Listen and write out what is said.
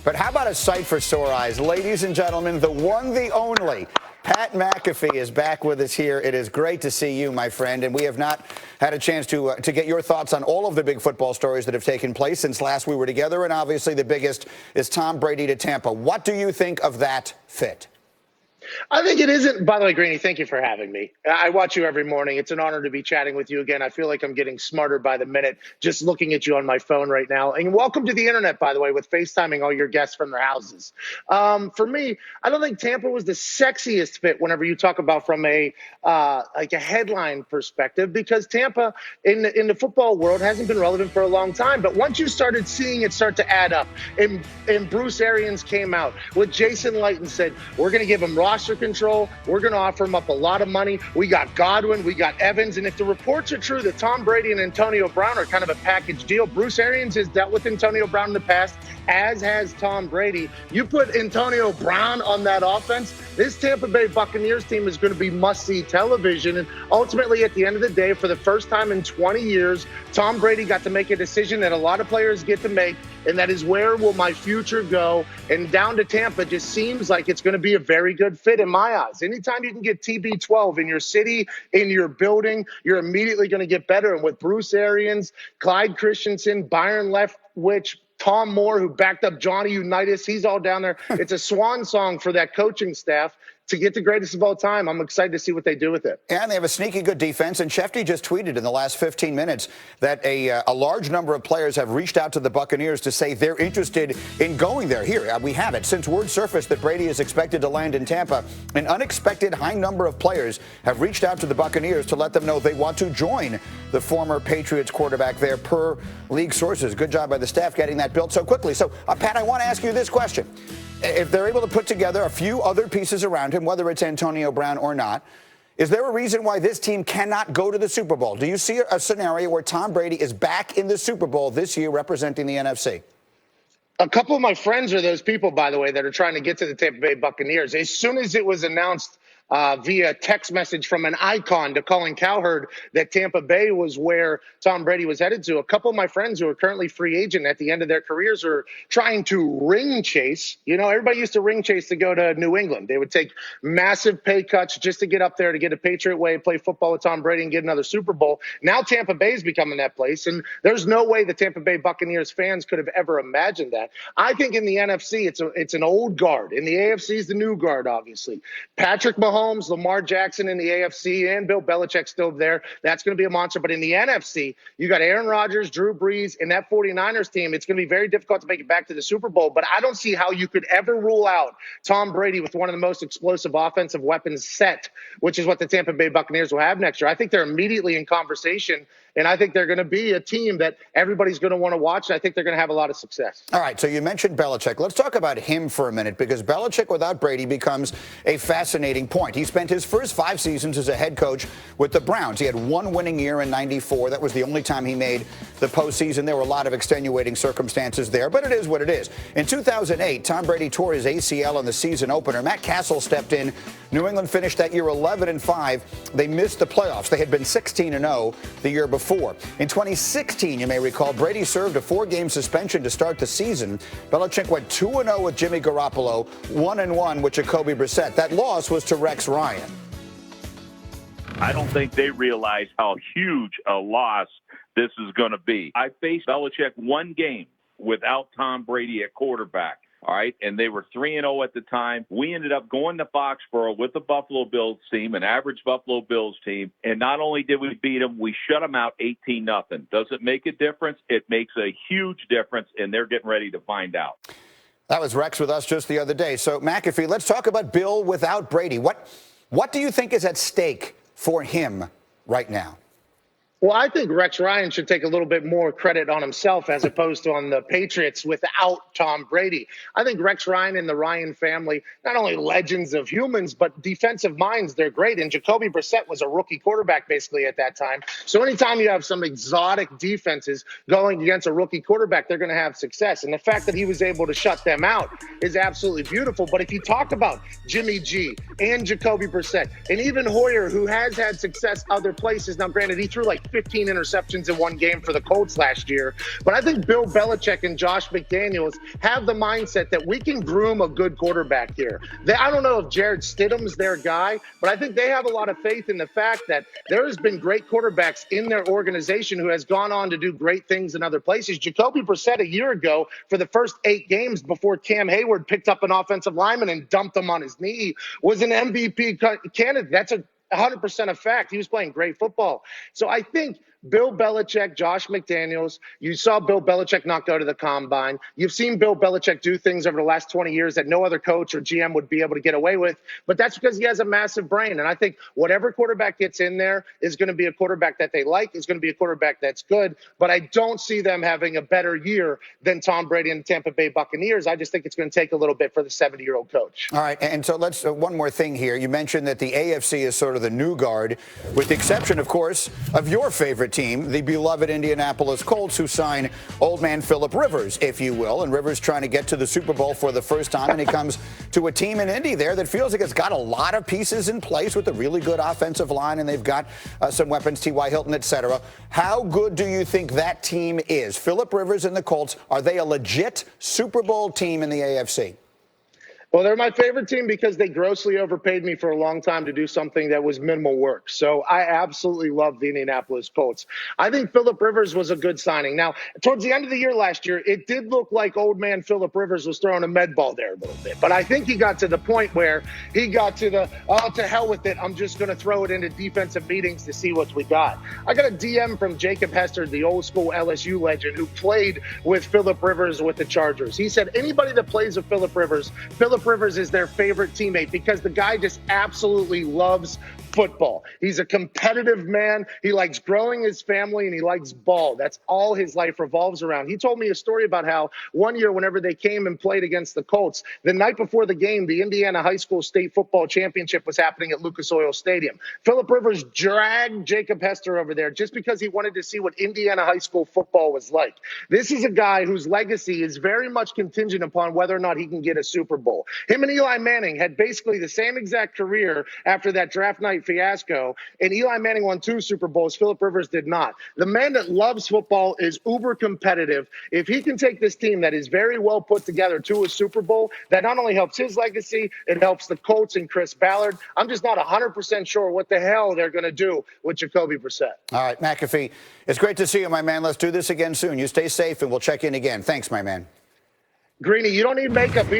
But how about a sight for sore eyes? Ladies and gentlemen, the one, the only, Pat McAfee is back with us here. It is great to see you, my friend, and we have not had a chance to get your thoughts on all of the big football stories that have taken place since last we were together, and obviously the biggest is Tom Brady to Tampa. What do you think of that fit? I think it isn't. By the way, Greeny, thank you for having me. I watch you every morning. It's an honor to be chatting with you again. I feel like I'm getting smarter by the minute just looking at you on my phone right now. And welcome to the internet, by the way, with FaceTiming all your guests from their houses. For me, I don't think Tampa was the sexiest fit whenever you talk about from a headline perspective, because Tampa in the football world hasn't been relevant for a long time. But once you started seeing it start to add up, and Bruce Arians came out with Jason Light and said, we're going to give him roster control. We're going to offer him up a lot of money. We got Godwin. We got Evans. And if the reports are true that Tom Brady and Antonio Brown are kind of a package deal, Bruce Arians has dealt with Antonio Brown in the past, as has Tom Brady. You put Antonio Brown on that offense, this Tampa Bay Buccaneers team is going to be must-see television. And ultimately, at the end of the day, for the first time in 20 years, Tom Brady got to make a decision that a lot of players get to make, and that is, where will my future go? And down to Tampa just seems like it's going to be a very good fit in my eyes. Anytime you can get TB12 in your city, in your building, you're immediately going to get better. And with Bruce Arians, Clyde Christensen, Byron Leftwich, Tom Moore, who backed up Johnny Unitas, he's all down there. It's a swan song for that coaching staff to get the greatest of all time. I'm excited to see what they do with it. And they have a sneaky good defense. And Shefty just tweeted in the last 15 minutes that a large number of players have reached out to the Buccaneers to say they're interested in going there. Here, we have it. Since word surfaced that Brady is expected to land in Tampa, an unexpected high number of players have reached out to the Buccaneers to let them know they want to join the former Patriots quarterback there, per league sources. Good job by the staff getting that built so quickly. So, Pat, I want to ask you this question. If they're able to put together a few other pieces around him, whether it's Antonio Brown or not, is there a reason why this team cannot go to the Super Bowl? Do you see a scenario where Tom Brady is back in the Super Bowl this year representing the NFC? A couple of my friends are those people, by the way, that are trying to get to the Tampa Bay Buccaneers. As soon as it was announced via text message from an icon to Colin Cowherd that Tampa Bay was where Tom Brady was headed to, a couple of my friends who are currently free agent at the end of their careers are trying to ring chase. You know, everybody used to ring chase to go to New England. They would take massive pay cuts just to get up there, to get a Patriot way, play football with Tom Brady and get another Super Bowl. Now Tampa Bay is becoming that place, and there's no way the Tampa Bay Buccaneers fans could have ever imagined that. I think in the NFC, it's an old guard. In the AFC is the new guard, obviously. Patrick Mahomes, Lamar Jackson in the AFC, and Bill Belichick still there. That's going to be a monster. But in the NFC, you got Aaron Rodgers, Drew Brees, and that 49ers team. It's going to be very difficult to make it back to the Super Bowl. But I don't see how you could ever rule out Tom Brady with one of the most explosive offensive weapons set, which is what the Tampa Bay Buccaneers will have next year. I think they're immediately in conversation, and I think they're going to be a team that everybody's going to want to watch. And I think they're going to have a lot of success. All right, so you mentioned Belichick. Let's talk about him for a minute, because Belichick without Brady becomes a fascinating point. He spent his first 5 seasons as a head coach with the Browns. He had one winning year in '94. That was the only time he made the postseason. There were a lot of extenuating circumstances there, but it is what it is. In 2008, Tom Brady tore his ACL in the season opener. Matt Castle stepped in. New England finished that year 11-5. They missed the playoffs. They had been 16-0 the year before. In 2016, you may recall, Brady served a 4-game suspension to start the season. Belichick went 2-0 with Jimmy Garoppolo, 1-1 with Jacoby Brissett. That loss was to Rex Ryan. I don't think they realize how huge a loss this is going to be. I faced Belichick one game without Tom Brady at quarterback. All right, and they were 3-0 at the time. We ended up going to Foxborough with the Buffalo Bills team, an average Buffalo Bills team, and not only did we beat them, we shut them out 18-0. Does it make a difference? It makes a huge difference, and they're getting ready to find out. That was Rex with us just the other day. So, McAfee, let's talk about Bill without Brady. What do you think is at stake for him right now? Well, I think Rex Ryan should take a little bit more credit on himself as opposed to on the Patriots without Tom Brady. I think Rex Ryan and the Ryan family, not only legends of humans, but defensive minds, they're great. And Jacoby Brissett was a rookie quarterback basically at that time. So anytime you have some exotic defenses going against a rookie quarterback, they're going to have success. And the fact that he was able to shut them out is absolutely beautiful. But if you talk about Jimmy G and Jacoby Brissett and even Hoyer, who has had success other places, now granted, he threw like 15 interceptions in one game for the Colts last year. But I think Bill Belichick and Josh McDaniels have the mindset that we can groom a good quarterback here. I don't know if Jared Stidham's their guy, but I think they have a lot of faith in the fact that there has been great quarterbacks in their organization who has gone on to do great things in other places. Jacoby Brissett a year ago, for the first 8 games before Cam Hayward picked up an offensive lineman and dumped him on his knee, was an MVP candidate. That's 100% a fact. He was playing great football. So I think Bill Belichick, Josh McDaniels, you saw Bill Belichick not go to the combine. You've seen Bill Belichick do things over the last 20 years that no other coach or GM would be able to get away with. But that's because he has a massive brain. And I think whatever quarterback gets in there is going to be a quarterback that they like, is going to be a quarterback that's good. But I don't see them having a better year than Tom Brady and the Tampa Bay Buccaneers. I just think it's going to take a little bit for the 70-year-old coach. All right. And so let's one more thing here. You mentioned that the AFC is sort of the new guard, with the exception, of course, of your favorite team, the beloved Indianapolis Colts, who sign old man Phillip Rivers, if you will. And Rivers trying to get to the Super Bowl for the first time, and he comes to a team in Indy there that feels like it's got a lot of pieces in place with a really good offensive line, and they've got some weapons, T.Y. Hilton, et cetera. How good do you think that team is? Phillip Rivers and the Colts, are they a legit Super Bowl team in the AFC? Well, they're my favorite team because they grossly overpaid me for a long time to do something that was minimal work. So I absolutely love the Indianapolis Colts. I think Phillip Rivers was a good signing. Now, towards the end of the year last year, it did look like old man Phillip Rivers was throwing a med ball there a little bit. But I think he got to the point where he got to the, oh, to hell with it, I'm just going to throw it into defensive meetings to see what we got. I got a DM from Jacob Hester, the old school LSU legend who played with Phillip Rivers with the Chargers. He said anybody that plays with Phillip Rivers is their favorite teammate because the guy just absolutely loves football. He's a competitive man. He likes growing his family and he likes ball. That's all his life revolves around. He told me a story about how one year, whenever they came and played against the Colts, the night before the game, the Indiana High School State Football Championship was happening at Lucas Oil Stadium. Phillip Rivers dragged Jacob Hester over there just because he wanted to see what Indiana high school football was like. This is a guy whose legacy is very much contingent upon whether or not he can get a Super Bowl. Him and Eli Manning had basically the same exact career after that draft night fiasco, and Eli Manning won 2 Super Bowls. Phillip Rivers did not. The man that loves football is uber competitive. If he can take this team that is very well put together to a Super Bowl, that not only helps his legacy, it helps the Colts and Chris Ballard. I'm just not 100% sure what the hell they're going to do with Jacoby Brissett. All right, McAfee, it's great to see you, my man. Let's do this again soon. You stay safe, and we'll check in again. Thanks, my man. Greeny, you don't need makeup either.